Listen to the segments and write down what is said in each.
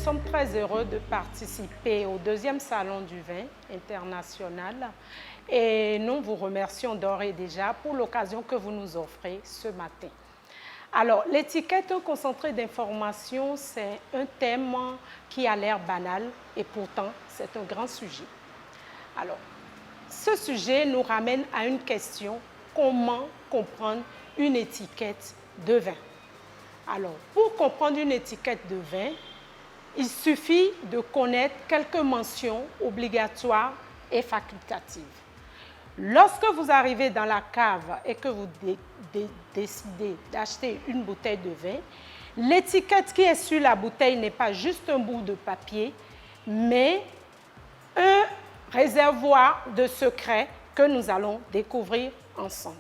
sommes très heureux de participer au deuxième salon du vin international et nous vous remercions d'ores et déjà pour l'occasion que vous nous offrez ce matin. Alors, l'étiquette, un concentré d'informations, c'est un thème qui a l'air banal et pourtant c'est un grand sujet. Alors, ce sujet nous ramène à une question: comment comprendre une étiquette de vin? Alors, pour comprendre une étiquette de vin, il suffit de connaître quelques mentions obligatoires et facultatives. Lorsque vous arrivez dans la cave et que vous décidez d'acheter une bouteille de vin, l'étiquette qui est sur la bouteille n'est pas juste un bout de papier, mais un réservoir de secrets que nous allons découvrir ensemble.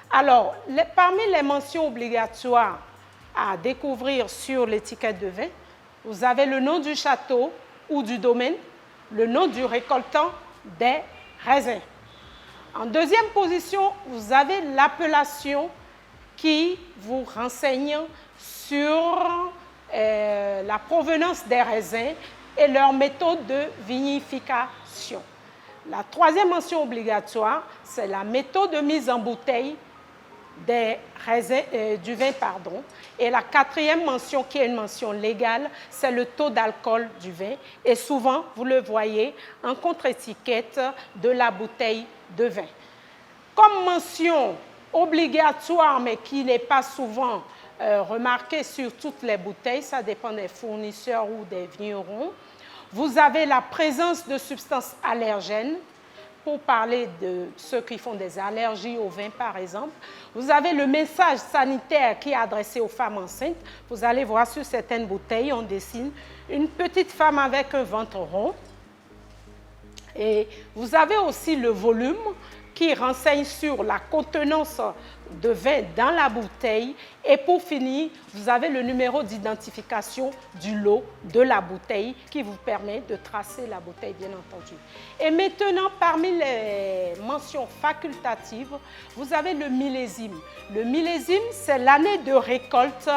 Alors, parmi les mentions obligatoires à découvrir sur l'étiquette de vin, vous avez le nom du château ou du domaine, le nom du récoltant des raisins. En deuxième position, vous avez l'appellation qui vous renseigne sur la provenance des raisins et leur méthode de vinification. La troisième mention obligatoire, c'est la méthode de mise en bouteille des raisins, du vin. Et la quatrième mention, qui est une mention légale, c'est le taux d'alcool du vin. Et souvent, vous le voyez en contre-étiquette de la bouteille de vin. Comme mention obligatoire, mais qui n'est pas souvent remarquée sur toutes les bouteilles, ça dépend des fournisseurs ou des vignerons, vous avez la présence de substances allergènes. Pour parler de ceux qui font des allergies au vin, par exemple, vous avez le message sanitaire qui est adressé aux femmes enceintes. Vous allez voir sur certaines bouteilles, on dessine une petite femme avec un ventre rond. Et vous avez aussi le volume qui renseigne sur la contenance de vin dans la bouteille. Et pour finir, vous avez le numéro d'identification du lot de la bouteille qui vous permet de tracer la bouteille, bien entendu. Et maintenant, parmi les mentions facultatives, vous avez le millésime. Le millésime, c'est l'année de récolte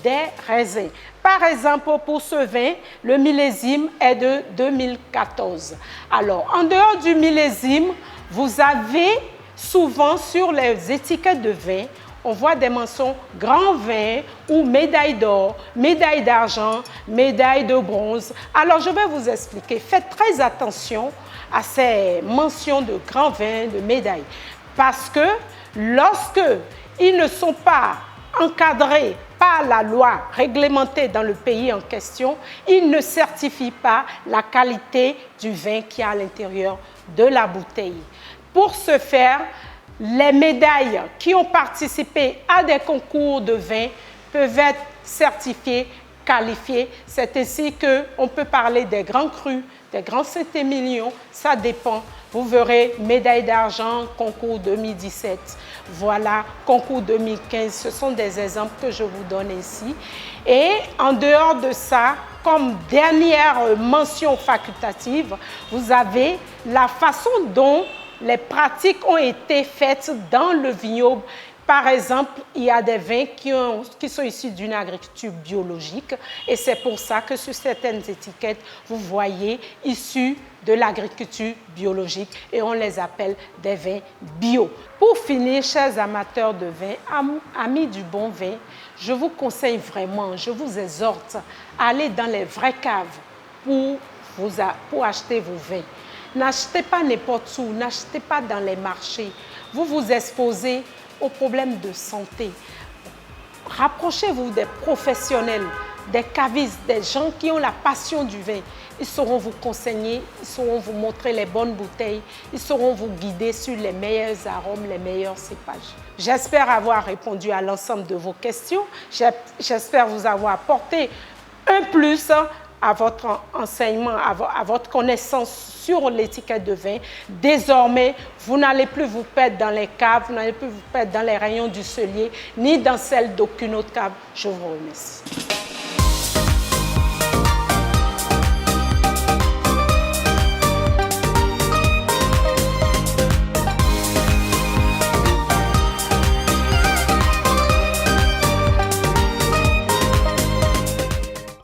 des raisins. Par exemple, pour ce vin, le millésime est de 2014. Alors, en dehors du millésime, vous avez souvent sur les étiquettes de vin, on voit des mentions grand vin ou médaille d'or, médaille d'argent, médaille de bronze. Alors, je vais vous expliquer. Faites très attention à ces mentions de grand vin, de médaille. Parce que lorsque ils ne sont pas encadrés par la loi réglementée dans le pays en question, ils ne certifient pas la qualité du vin qui est à l'intérieur de la bouteille. Pour ce faire, les médailles qui ont participé à des concours de vin peuvent être certifiées, qualifiées. C'est ainsi qu'on peut parler des grands crus, des grands Saint-Émilion, ça dépend. Vous verrez médaille d'argent, concours 2017, voilà, concours 2015. Ce sont des exemples que je vous donne ici. Et en dehors de ça, comme dernière mention facultative, vous avez la façon dont les pratiques ont été faites dans le vignoble. Par exemple, il y a des vins qui sont issus d'une agriculture biologique et c'est pour ça que sur certaines étiquettes, vous voyez issus de l'agriculture biologique et on les appelle des vins bio. Pour finir, chers amateurs de vin, amis du bon vin, je vous conseille vraiment, je vous exhorte à aller dans les vraies caves pour acheter vos vins. N'achetez pas n'importe où, n'achetez pas dans les marchés. Vous vous exposez aux problèmes de santé. Rapprochez-vous des professionnels, des cavistes, des gens qui ont la passion du vin. Ils sauront vous conseiller, ils sauront vous montrer les bonnes bouteilles, ils sauront vous guider sur les meilleurs arômes, les meilleurs cépages. J'espère avoir répondu à l'ensemble de vos questions. J'espère vous avoir apporté un plus à votre enseignement, à votre connaissance sur l'étiquette de vin. Désormais, vous n'allez plus vous perdre dans les caves, vous n'allez plus vous perdre dans les rayons du cellier, ni dans celle d'aucune autre cave. Je vous remercie.